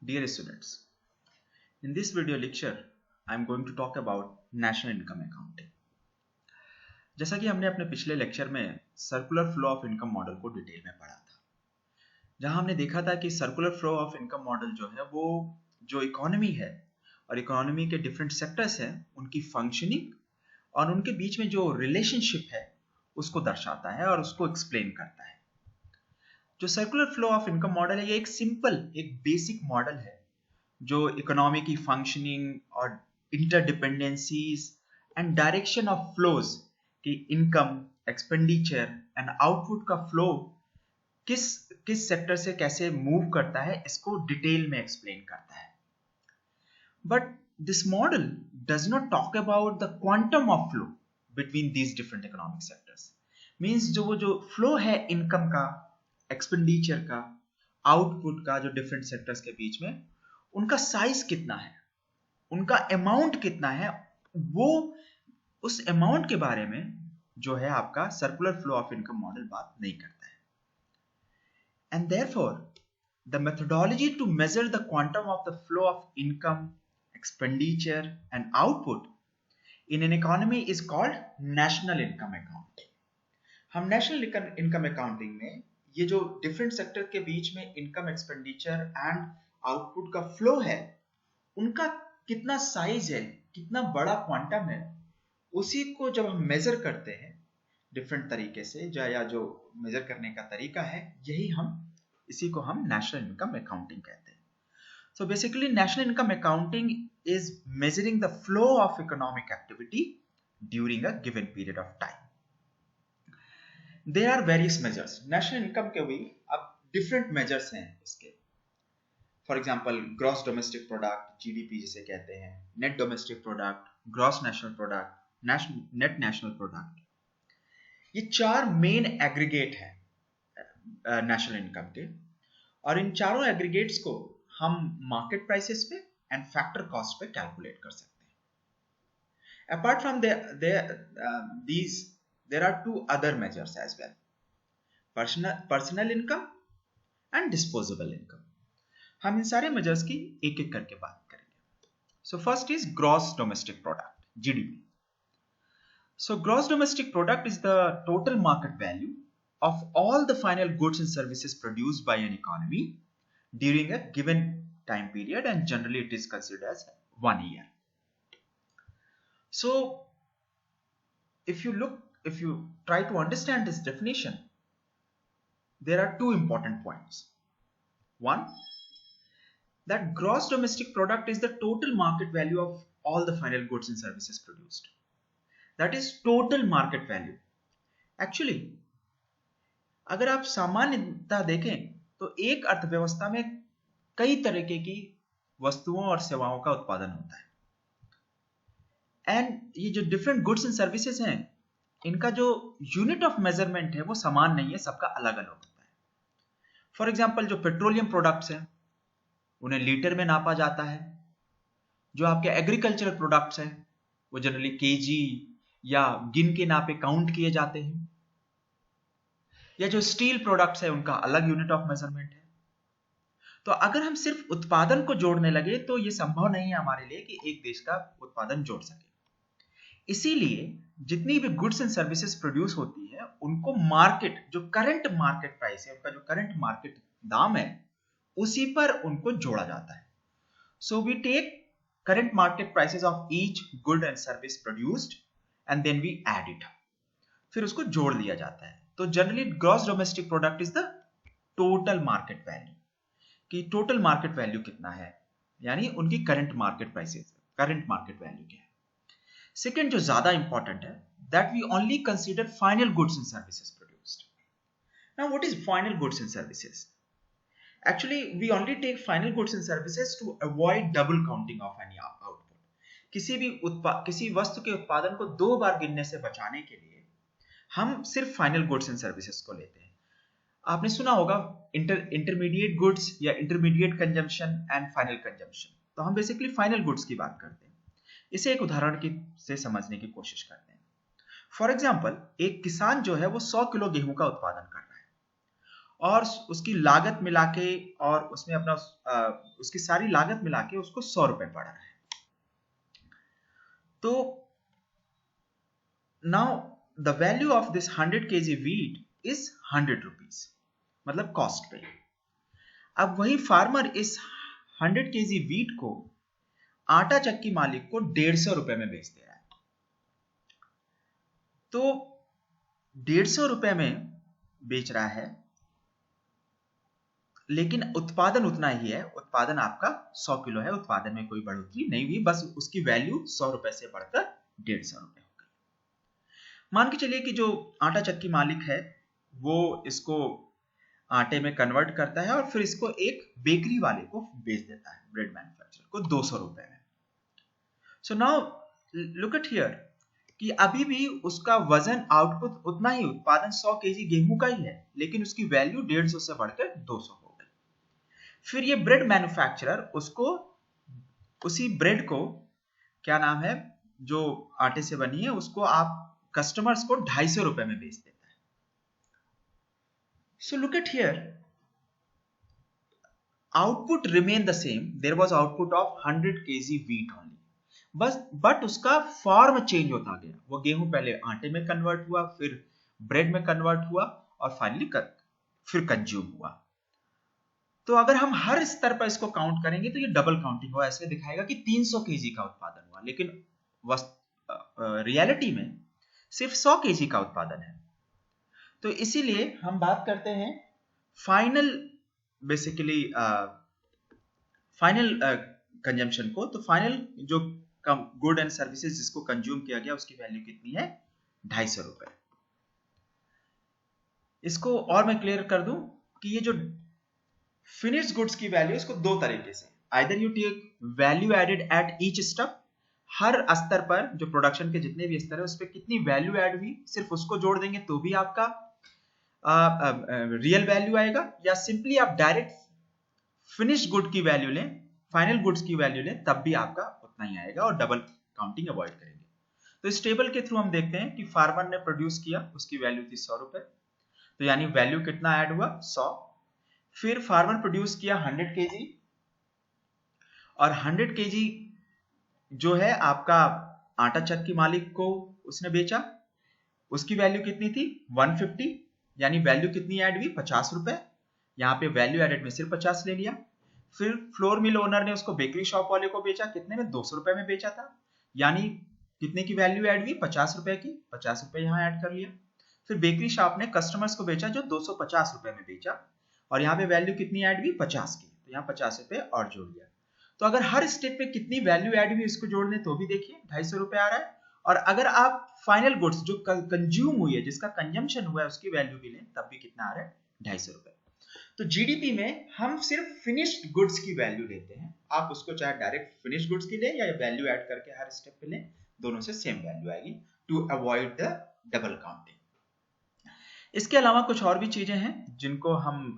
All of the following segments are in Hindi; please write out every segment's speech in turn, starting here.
Dear students, in this video lecture, I am going to talk about National Income Accounting. जैसा कि हमने अपने पिछले लेक्चर में circular flow of income model को डिटेल में पढ़ा था, जहां हमने देखा था कि circular flow of income model जो है वो जो इकोनॉमी है और इकोनॉमी के डिफरेंट सेक्टर्स हैं उनकी फंक्शनिंग और उनके बीच में जो रिलेशनशिप है उसको दर्शाता है और उसको एक्सप्लेन करता है। जो circular flow of income model है ये एक सिंपल एक बेसिक मॉडल है जो इकोनॉमी की फंक्शनिंग और interdependencies and direction of flows की इनकम एक्सपेंडिचर एंड आउटपुट का फ्लो किस सेक्टर से कैसे मूव करता है इसको डिटेल में एक्सप्लेन करता है। But this model does not talk about the quantum of flow between these different economic sectors. Means जो फ्लो है इनकम का, एक्सपेंडिचर का, आउटपुट का, जो डिफरेंट सेक्टर्स के बीच में उनका साइज कितना है, उनका अमाउंट कितना है, वो उस अमाउंट के बारे में जो है आपका circular flow of income model बात नहीं करता है। And therefore the methodology to measure the quantum of the flow of income, expenditure and output in an economy is called national income accounting. हम नेशनल इनकम अकाउंटिंग में ये जो डिफरेंट सेक्टर के बीच में इनकम, एक्सपेंडिचर एंड आउटपुट का फ्लो है, उनका कितना साइज है, कितना बड़ा क्वांटम है, उसी को जब हम मेजर करते हैं डिफरेंट तरीके से, या जो मेजर करने का तरीका है, इसी को हम नेशनल इनकम अकाउंटिंग कहते हैं। So basically national income accounting is measuring the flow of economic activity during a given period of time. There are various measures. National income के भी अब डिफरेंट मेजर्स हैं इसके। For example gross domestic product, GDP जिसे कहते हैं, net domestic product, gross national product, net national product, ये चार मेन एग्रीगेट हैं नेशनल इनकम के, और इन चारों एग्रीगेट्स को हम मार्केट प्राइसेस पे एंड फैक्टर कॉस्ट पे कैलकुलेट कर सकते हैं। Apart from these there are two other measures as well, personal income and disposable income। हम इन सारे मेजर्स की एक एक करके बात करेंगे। So first is gross domestic product, GDP. So gross domestic product is the total market value of all the final goods and services produced by an economy during a given time period and generally it is considered as 1 year। So if you try to understand this definition, there are two important points. One, that gross domestic product is the total market value of all the final goods and services produced. That is total market value. Actually, अगर आप सामान्यतः देखें तो एक अर्थव्यवस्था में कई तरीके की वस्तुओं और सेवाओं का उत्पादन होता है, एंड ये जो डिफरेंट गुड्स एंड सर्विसेज हैं, इनका जो यूनिट ऑफ मेजरमेंट है वो समान नहीं है, सबका अलग अलग होता है। फॉर एग्जाम्पल जो पेट्रोलियम प्रोडक्ट्स हैं उन्हें लीटर में नापा जाता है। जो आपके एग्रीकल्चरल प्रोडक्ट्स हैं वो जनरली केजी या गिन के नापे काउंट किए जाते हैं। या जो स्टील प्रोडक्ट्स है उनका अलग यूनिट ऑफ मेजरमेंट है। तो अगर हम सिर्फ उत्पादन को जोड़ने लगे तो ये संभव नहीं है हमारे लिए कि एक देश का उत्पादन जोड़ सके। इसीलिए जितनी भी गुड्स एंड सर्विसेज प्रोड्यूस होती है उनको मार्केट, जो करंट मार्केट प्राइस है, उनका जो करंट मार्केट दाम है, उसी पर उनको जोड़ा जाता है। So we take current market prices of each good and service produced and then we add it, फिर उसको जोड़ दिया जाता है। तो generally gross domestic product is the total market value, कि टोटल मार्केट वैल्यू कितना है, यानी उनकी current market prices, current market value क्या है। सेकेंड जो ज्यादा इंपॉर्टेंट है, that we only consider final goods and services produced. Now what is final goods and services? Actually, we only take final goods and services to avoid double counting of any output. किसी वस्तु के उत्पादन को दो बार गिनने से बचाने के लिए हम सिर्फ फाइनल गुड्स एंड सर्विसेज को लेते हैं। आपने सुना होगा इंटरमीडिएट गुड्स या intermediate consumption and final consumption. तो हम बेसिकली फाइनल गुड्स की बात करते हैं। इसे एक उदाहरण से समझने की कोशिश करते हैं। फॉर एग्जाम्पल, एक किसान जो है वो 100 किलो गेहूं का उत्पादन कर रहा है और उसकी लागत मिला के और उसमें अपना उसकी सारी लागत मिला के उसको 100 रुपए पड़ रहा है। तो now the value of this 100 kg wheat is 100 rupees, मतलब कॉस्ट पे। अब वही फार्मर इस 100 kg wheat को आटा चक्की मालिक को 150 रुपए में बेच दे रहा है। तो 150 रुपए में बेच रहा है, लेकिन उत्पादन उतना ही है। उत्पादन आपका 100 किलो है, उत्पादन में कोई बढ़ोतरी नहीं हुई, बस उसकी वैल्यू 100 रुपए से बढ़कर 150 रुपए हो गई। मान के चलिए कि जो आटा चक्की मालिक है वो इसको आटे में कन्वर्ट करता है और फिर इसको एक बेकरी वाले को बेच देता है, ब्रेड मैन्युफैक्चरर को 200 रुपए में। So now look at here कि अभी भी उसका वजन आउटपुट उतना ही, उत्पादन 100 केजी गेहूं का ही है, लेकिन उसकी वैल्यू 150 से बढ़कर 200 हो गई। फिर ये ब्रेड मैन्युफैक्चरर उसको, उसी ब्रेड को, क्या नाम है, जो आटे से बनी है, उसको आप कस्टमर्स को 250 रुपए में बेच देता है। So look at here, output remain the same, there was output of 100 kg wheat only, बस बट उसका फॉर्म चेंज होता गया। वो गेहूं पहले आटे में कन्वर्ट हुआ, फिर ब्रेड में कन्वर्ट हुआ और फाइनली फिर कंज्यूम हुआ। तो अगर हम हर स्तर पर इसको काउंट करेंगे तो ये डबल काउंटिंग हुआ, ऐसे दिखाएगा कि 300 केजी का उत्पादन हुआ, लेकिन रियलिटी में सिर्फ 100 केजी का उत्पादन है। तो इसीलिए हम बात करते हैं फाइनल, बेसिकली फाइनल कंजम्पशन को। तो फाइनल जो गुड एंड सर्विसेज जिसको कंज्यूम किया गया उसकी वैल्यू कितनी है, 250 रुपए। इसको और मैं क्लियर कर दूं कि ये जो फिनिश्ड गुड्स की वैल्यू, इसको दो तरीके से, either you take value added at each step, हर स्तर पर जो प्रोडक्शन के जितने भी स्तर है उस पर कितनी वैल्यू ऐड हुई, सिर्फ उसको जोड़ देंगे तो भी आपका रियल वैल्यू आएगा, या सिंपली आप डायरेक्ट फिनिश्ड गुड की वैल्यू लें, फाइनल गुड्स की वैल्यू लें, तब भी आपका उतना ही आएगा और डबल काउंटिंग अवॉइड करेंगे। तो इस टेबल के थ्रू हम देखते हैं कि फार्मर ने प्रोड्यूस किया, उसकी वैल्यू थी 100 रुपए, तो यानी वैल्यू कितना ऐड हुआ, 100। फिर फार्मर प्रोड्यूस किया 100 kg, और 100 kg जो है आपका आटा चक्की मालिक को उसने बेचा, उसकी वैल्यू कितनी थी, 150, यानी वैल्यू कितनी ऐड हुई, 50 रुपए। यहाँ पे वैल्यू एडेड में सिर्फ 50 ले लिया। फिर फ्लोर मिल ओनर ने उसको बेकरी शॉप वाले को बेचा, कितने में, 200 रुपए में बेचा था, यानी कितने की वैल्यू ऐड हुई, 50 रुपए की, 50 रुपए यहाँ ऐड कर लिया। फिर बेकरी शॉप ने कस्टमर्स को बेचा जो 250 रुपए में बेचा, और यहाँ पे वैल्यू कितनी ऐड हुई, 50 की, तो यहाँ 50 रुपए और जोड़ दिया। तो अगर हर स्टेप पे कितनी वैल्यू ऐड हुई इसको जोड़ दें तो भी देखिए 250 रुपए आ रहा है। और अगर आप फाइनल गुड्स जो कंज्यूम हुई है, जिसका कंजम्पशन हुआ है, उसकी वैल्यू भी लें तब भी कितना आ रहा है, 250 रुपए। तो जीडीपी में हम सिर्फ फिनिश्ड गुड्स की वैल्यू लेते हैं, आप उसको चाहे डायरेक्ट फिनिश्ड गुड्स की लें या वैल्यू ऐड करके हर स्टेप पे लें, दोनों से सेम वैल्यू आएगी, to avoid the double counting. इसके अलावा कुछ और भी चीजें हैं जिनको हम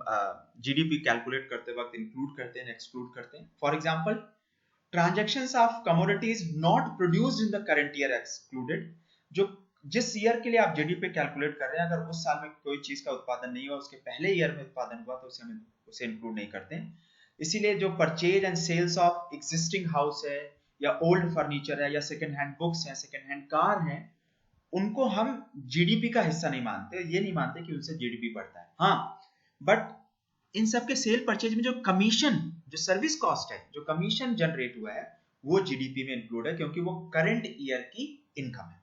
जीडीपी कैलकुलेट करते वक्त इंक्लूड करते हैं, एक्सक्लूड करते हैं। For example, transactions of commodities not produced in the current year excluded. जो जिस ईयर के लिए आप जीडीपी कैलकुलेट कर रहे हैं, अगर उस साल में कोई चीज का उत्पादन नहीं हुआ, उसके पहले ईयर में उत्पादन हुआ, तो उसे इंक्लूड नहीं करते हैं। इसीलिए जो purchase and sales of existing house है, या ओल्ड फर्नीचर है, या सेकेंड हैंड बुक्स हैं, सेकेंड हैंड कार हैं, उनको हम जीडीपी का हिस्सा नहीं मानते। ये नहीं मानते कि उनसे जीडीपी बढ़ता है। हाँ, बट इन सब के सेल परचेज में जो कमीशन, जो सर्विस कॉस्ट है, जो कमीशन जनरेट हुआ है, वो जीडीपी में इंक्लूड है, क्योंकि वो करंट ईयर की इनकम है।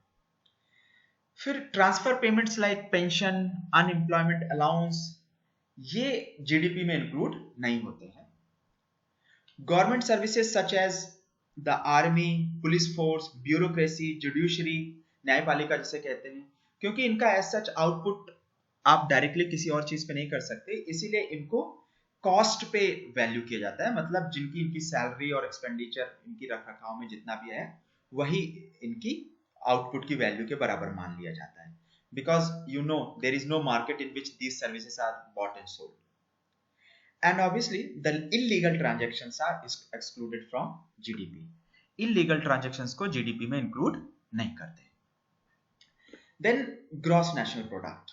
फिर transfer payments like pension, unemployment allowance, ये जीडीपी में इंक्लूड नहीं होते हैं। Government services such as the army, police force, bureaucracy, judiciary, न्यायपालिका जिसे कहते हैं, क्योंकि इनका एज सच आउटपुट आप डायरेक्टली किसी और चीज पे नहीं कर सकते, इसीलिए इनको कॉस्ट पे वैल्यू किया जाता है। मतलब जिनकी इनकी सैलरी और एक्सपेंडिचर, इनकी रख रखाव में जितना भी है, वही इनकी आउटपुट की वैल्यू के बराबर मान लिया जाता है। Because you know there is no market in which these services are bought and sold, and obviously the illegal transactions are excluded from GDP. Illegal transactions को जीडीपी में इंक्लूड नहीं करते। Then gross national product,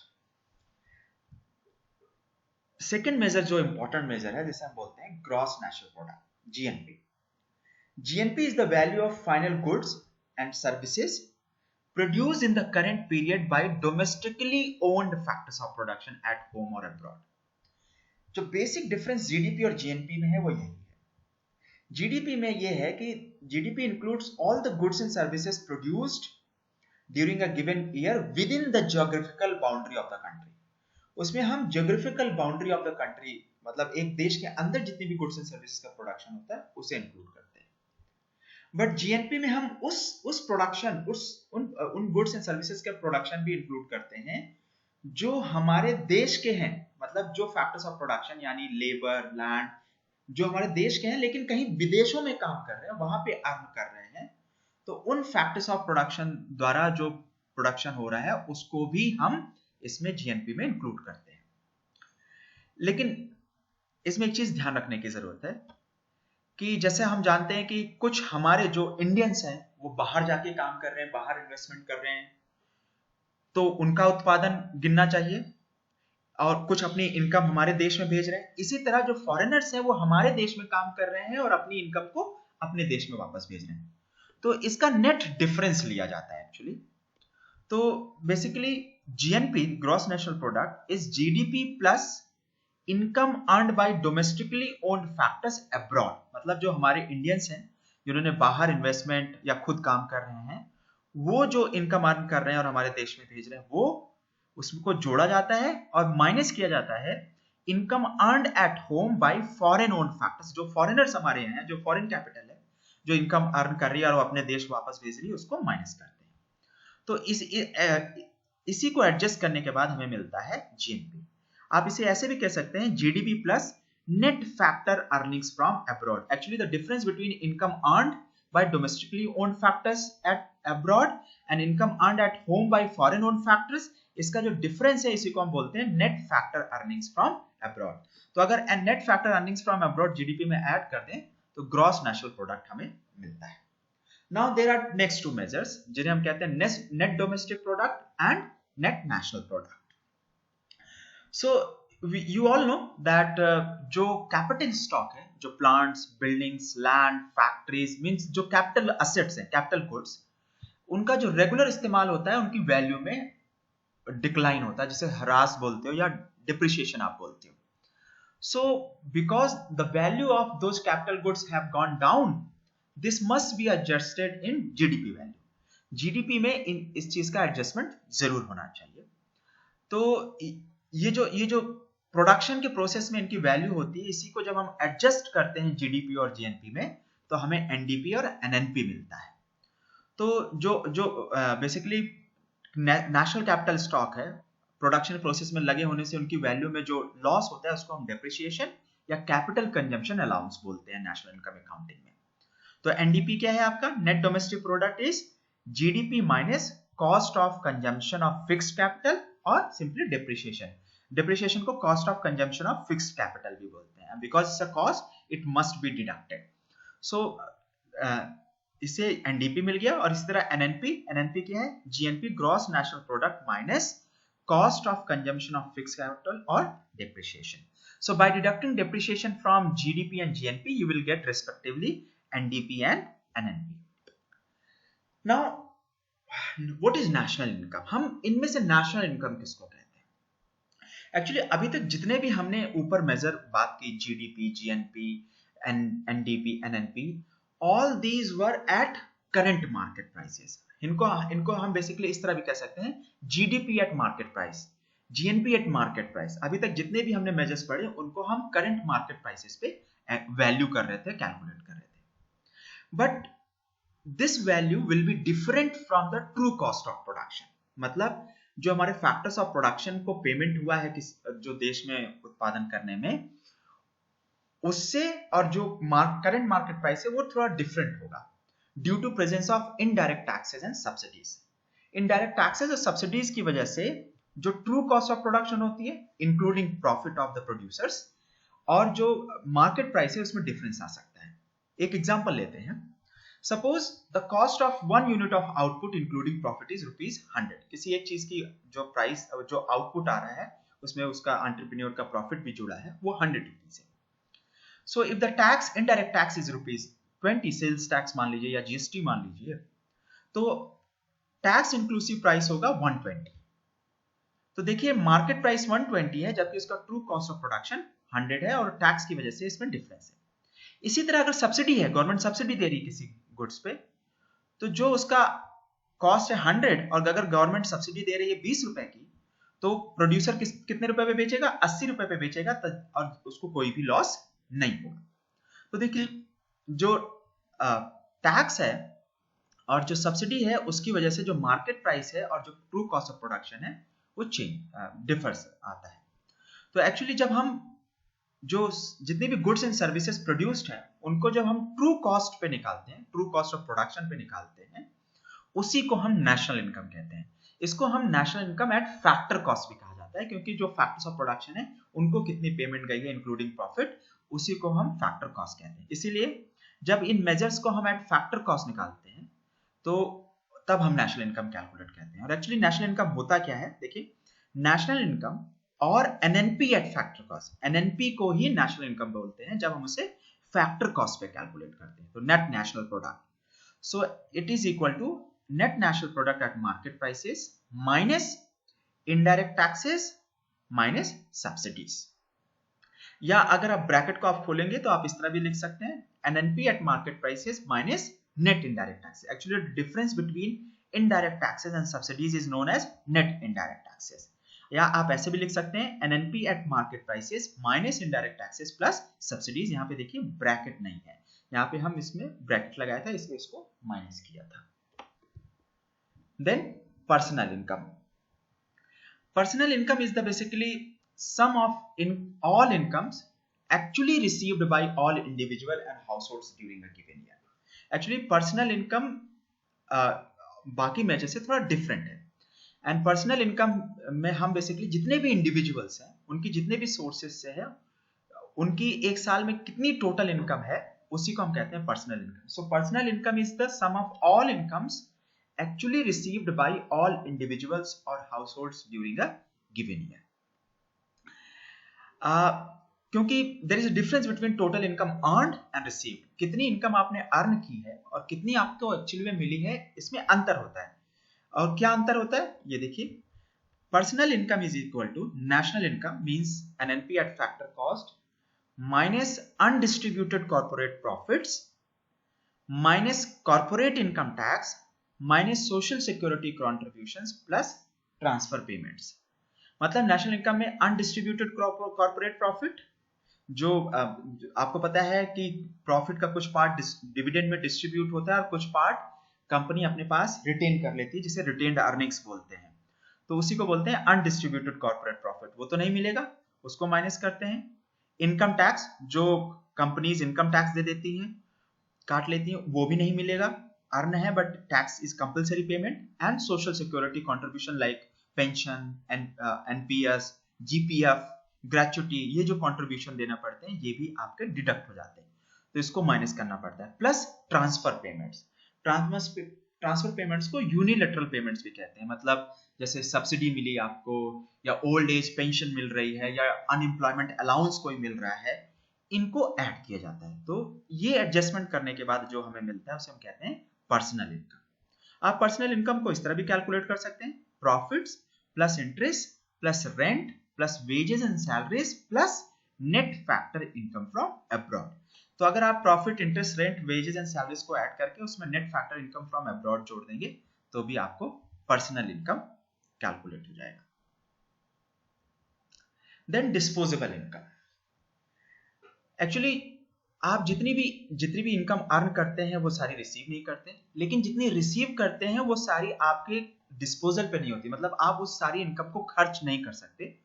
second measure जो इंपॉर्टेंट मेजर है जिसे हम बोलते हैं gross national product, GNP. GNP is the value of final goods and services produced in the current period by domestically owned factors of production at home or abroad. जो बेसिक डिफरेंस जीडीपी और जीएनपी में है वो यही है. जीडीपी में ये है कि GDP includes all the goods and services produced during a given year with in the geographical boundary of the country. उसमें हम geographical boundary of the country मतलब एक देश के अंदर जितनी भी गुड्स एंड सर्विसेज का प्रोडक्शन होता है उसे इंक्लूड करते हैं. बट जीएनपी में हम उस प्रोडक्शन उन गुड्स एंड सर्विसेज के प्रोडक्शन भी इंक्लूड करते हैं जो हमारे देश के हैं. मतलब जो फैक्टर्स ऑफ प्रोडक्शन यानी लेबर, लैंड जो हमारे देश के हैं लेकिन कहीं विदेशों में काम कर रहे हैं, वहां पे अर्न कर रहे हैं, तो उन फैक्टर्स ऑफ प्रोडक्शन द्वारा जो प्रोडक्शन हो रहा है उसको भी हम इसमें जीएनपी में इंक्लूड करते हैं. लेकिन इसमें एक चीज ध्यान रखने की जरूरत है कि जैसे हम जानते हैं कि कुछ हमारे जो इंडियंस हैं वो बाहर जाके काम कर रहे हैं, बाहर इन्वेस्टमेंट कर रहे हैं, तो उनका उत्पादन गिनना चाहिए, और कुछ अपनी इनकम हमारे देश में भेज रहे हैं. इसी तरह जो फॉरेनर्स हैं वो हमारे देश में काम कर रहे हैं और अपनी इनकम को अपने देश में वापस भेज रहे हैं, तो इसका नेट डिफरेंस लिया जाता है एक्चुअली. तो basically GNP, gross national product, is GDP plus income earned by domestically owned factors abroad. मतलब जो हमारे इंडियंस हैं जिन्होंने बाहर इन्वेस्टमेंट या खुद काम कर रहे हैं, वो जो इनकम अर्न कर रहे हैं और हमारे देश में भेज रहे हैं, वो उसको जोड़ा जाता है और माइनस किया जाता है income earned at home by foreign owned factors. जो फॉरेनर्स हमारे हैं, जो फॉरेन कैपिटल है जो इनकम अर्न कर रही है और वो अपने देश वापस भेज रही है, उसको माइनस करते हैं. तो इसी को एडजस्ट करने के बाद हमें मिलता है जीएनपी. आप इसे ऐसे भी कह सकते हैं GDP plus net factor earnings from abroad. Actually the difference between income earned by domestically owned factors at abroad and income earned at home by foreign owned factors, इसका जो डिफरेंस है इसी को हम बोलते हैं net factor earnings from abroad. तो अगर net factor earnings from abroad GDP में ऐड कर दें तो ग्रॉस नेशनल प्रोडक्ट हमें मिलता है. Now there are next to measures जिन्हें हम कहते हैं net domestic product and net national product. So you all know that जो कैपिटल स्टॉक है, जो plants, buildings, land, factories means जो कैपिटल असेट्स हैं, कैपिटल गुड्स, उनका जो रेगुलर इस्तेमाल होता है उनकी वैल्यू में डिक्लाइन होता है, जिसे ह्रास बोलते हो या डिप्रिसिएशन आप बोलते हो. So because the value of those capital goods have gone down, this must be adjusted in GDP value. GDP में इस चीज का एडजस्टमेंट जरूर होना चाहिए. तो ये जो प्रोडक्शन के प्रोसेस में इनकी वैल्यू होती है, इसी को जब हम एडजस्ट करते हैं जीडीपी और जीएनपी में, तो हमें एनडीपी और एनएनपी मिलता है. तो जो बेसिकली नेशनल कैपिटल स्टॉक है, प्रोडक्शन प्रोसेस में लगे होने से उनकी वैल्यू में जो लॉस होता है उसको हम डेप्रिसिएशन या कैपिटल कंजम्पशन अलाउंस बोलते हैं नेशनल इनकम अकाउंटिंग में. तो एनडीपी क्या है आपका? Net domestic product is GDP minus cost of consumption of fixed capital और सिंपली डेप्रिसिएशन. डेप्रिसिएशन को cost of consumption of fixed capital भी बोलते हैं, because it's a cost it must be deducted. So इसे एनडीपी मिल गया. और इसी तरह एनएनपी क्या है? GNP, gross national product minus cost of consumption of fixed capital और depreciation. So by deducting depreciation from GDP and GNP, you will get respectively NDP and NNP. Now, what is national income? हम इनमें से national income किसको कहते हैं? Actually अभी तक जितने भी हमने ऊपर मेजर बात की, GDP, GNP, NDP, NNP, all these were at current market prices. इनको हम बेसिकली इस तरह भी कह सकते हैं, GDP at market price, GNP eight market price. अभी तक जितने भी हमने मेजर्स पढ़े उनको हम करंट मार्केट प्राइसेस पे वैल्यू कर रहे थे, कैलकुलेट कर रहे थे. But this value will be different from the true cost of production. मतलब जो हमारे फैक्टर्स ऑफ प्रोडक्शन को पेमेंट हुआ है जो देश में उत्पादन करने में, उससे और जो करंट मार्केट प्राइस है वो थोड़ा डिफरेंट होगा due to presence of indirect taxes and subsidies. Indirect taxes और सब्सिडीज की वजह से जो ट्रू कॉस्ट ऑफ प्रोडक्शन होती है, including profit of the producers, और जो मार्केट प्राइस है उसमें डिफरेंस आ सकता है. एक एग्जांपल लेते हैं. Suppose the cost of 1 unit of output including profit is ₹100. किसी एक चीज की जो प्राइस, जो आउटपुट आ रहा है उसमें उसका एंटरप्रेन्योर का प्रॉफिट भी जुड़ा है, वो 100 रुपीज है। So if the tax indirect tax is ₹20, sales tax मान लीजिए या जीएसटी मान लीजिए, तो टैक्स इंक्लूसिव प्राइस होगा 120। तो देखिए मार्केट प्राइस 120 है जबकि उसका ट्रू कॉस्ट ऑफ प्रोडक्शन 100 है और टैक्स की वजह से इसमें डिफरेंस है। इसी तरह अगर सब्सिडी है, गवर्नमेंट सब्सिडी दे रही है किसी गुड्स पे, तो जो उसका कॉस्ट है 100 और अगर गवर्नमेंट सब्सिडी दे रही है 20 रुपए की, तो प्रोड्यूसर कितने रुपए पे बेचेगा? 80 रुपए पे बेचेगा और उसको कोई भी लॉस नहीं होगा। तो देखिए जो टैक्स है और जो सब्सिडी है उसकी वजह से जो मार्केट प्राइस है और जो ट्रू कॉस्ट ऑफ प्रोडक्शन है वो डिफर्स आता है। तो एक्चुअली जब हम जो जितनी भी गुड्स एंड सर्विसेज प्रोड्यूस्ड है उनको जब हम ट्रू कॉस्ट पे निकालते हैं, ट्रू कॉस्ट ऑफ प्रोडक्शन पे निकालते हैं, उसी को हम नेशनल इनकम कहते हैं। इसको हम national income eight factor cost भी कहा जाता है, क्योंकि जो फैक्टर्स ऑफ प्रोडक्शन है उनको कितनी पेमेंट गई है इंक्लूडिंग प्रॉफिट, उसी को हम फैक्टर कॉस्ट कहते हैं। इसीलिए जब इन मेजर्स को हम एट फैक्टर कॉस्ट निकालते हैं तो तब हम नेशनल इनकम कैलकुलेट कहते हैं। और एक्चुअली नेशनल इनकम होता क्या है, देखिए नेशनल इनकम और NNP at factor cost, NNP को ही नेशनल इनकम बोलते हैं जब हम उसे फैक्टर कॉस्ट पे कैलकुलेट करते हैं। तो net national product, so it is equal to net national product at market prices minus indirect taxes minus subsidies. या अगर आप ब्रैकेट को आप खोलेंगे तो आप इस तरह भी लिख सकते हैं, NNP eight market prices minus net indirect taxes. Actually, the difference between indirect taxes and subsidies is known as net indirect taxes. या आप ऐसे भी लिख सकते हैं NNP at market prices minus indirect taxes plus subsidies। यहाँ पे देखिए ब्रैकेट नहीं है, यहाँ पे हम इसमें ब्रैकेट लगाया था इसलिए इसको माइनस किया था। Then personal income. Personal income is the basically sum of all incomes actually received by all individual and households during a given year. Actually personal income बाकी मेजर से थोड़ा डिफरेंट है। एंड पर्सनल इनकम में हम बेसिकली जितने भी इंडिविजुअल्स हैं उनकी जितने भी सोर्सेज से है उनकी एक साल में कितनी टोटल इनकम है उसी को हम कहते हैं personal income. So personal income is the sum of all incomes actually received by all individuals और households during a given year. क्योंकि there is a difference between total income earned and received, कितनी इनकम आपने अर्न की है और कितनी आपको एक्चुअली में मिली है, इसमें अंतर होता है। और क्या अंतर होता है ये देखिए, personal income is equal to national income means NNP at factor cost minus undistributed corporate profits minus corporate income tax minus social security contributions plus transfer payments. मतलब नेशनल इनकम में अनडिस्ट्रीब्यूटेड कॉर्पोरेट प्रॉफिट, जो आपको पता है कि प्रॉफिट का कुछ पार्ट डिविडेंड में डिस्ट्रीब्यूट होता है और कुछ पार्ट कंपनी अपने पास रिटेन कर लेती है जिसे रिटेन्ड अर्निंग्स बोलते हैं, तो उसी को बोलते हैं अनडिस्ट्रीब्यूटेड कॉर्पोरेट प्रॉफिट, वो तो नहीं मिलेगा, उसको माइनस करते हैं। इनकम टैक्स, जो कंपनीज इनकम टैक्स दे देती हैं काट लेती हैं, वो भी नहीं मिलेगा, अर्न है but tax is compulsory payment. And social security contribution like pension, NPS, GPF, gratuity, ये जो कंट्रीब्यूशन देना पड़ते हैं ये भी आपके डिडक्ट हो जाते हैं, तो इसको माइनस करना पड़ता है। Plus transfer payments, transfer payments को यूनिलैटरल पेमेंट्स भी कहते हैं, मतलब जैसे सब्सिडी मिली आपको या ओल्ड एज पेंशन मिल रही है या अनएम्प्लॉयमेंट अलाउंस कोई मिल रहा है, इनको ऐड किया जाता है। तो ये एडजस्टमेंट करने के बाद जो हमें मिलता है उसे हम कहते हैं पर्सनल इनकम। आप पर्सनल इनकम को इस तरह भी कैलकुलेट कर सकते हैं, profits plus interest plus rent plus wages and salaries plus net factor income from abroad. तो अगर आप profit, interest, rent, wages and salaries को ऐड करके उसमें net factor income from abroad जोड़ देंगे तो भी आपको पर्सनल इनकम कैलकुलेट हो जाएगा। Then disposable income. एक्चुअली आप जितनी भी इनकम अर्न करते हैं वो सारी रिसीव नहीं करते, लेकिन जितनी रिसीव करते हैं वो सारी आपके डिस्पोजल पे नहीं होती, मतलब आप उस सारी इनकम को खर्च नहीं कर सकते।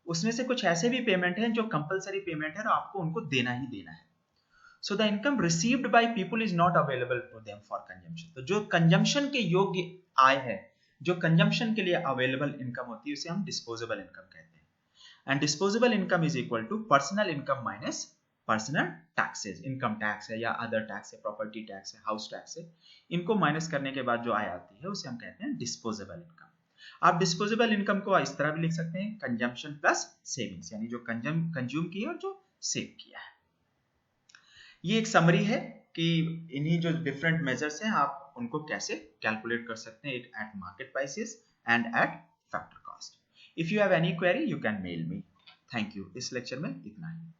उसमें से कुछ ऐसे भी पेमेंट हैं जो कंपलसरी पेमेंट है और आपको उनको देना ही देना है। So the income received by people is not available to them for consumption. तो जो कंजम्पशन के योग्य आय है, जो कंजम्पशन के लिए अवेलेबल इनकम होती है, उसे हम डिस्पोजेबल इनकम कहते हैं। And disposable income is equal to personal income minus personal taxes, income tax है या अदर टैक्स है, प्रॉपर्टी टैक्स है, हाउस टैक्स है, इनको माइनस करने के बाद जो आय आती है उसे हम कहते हैं डिस्पोजेबल इनकम। आप डिस्पोजेबल इनकम को इस तरह भी लिख सकते हैं, कंजम्पशन प्लस सेविंग्स, यानी जो कंज्यूम किया और जो सेव किया है। ये एक समरी है कि इन्हीं जो डिफरेंट मेजर्स हैं आप उनको कैसे कैलकुलेट कर सकते हैं at market prices and at factor cost. If you have any query you can mail me. Thank you. इस लेक्चर में इतना ही।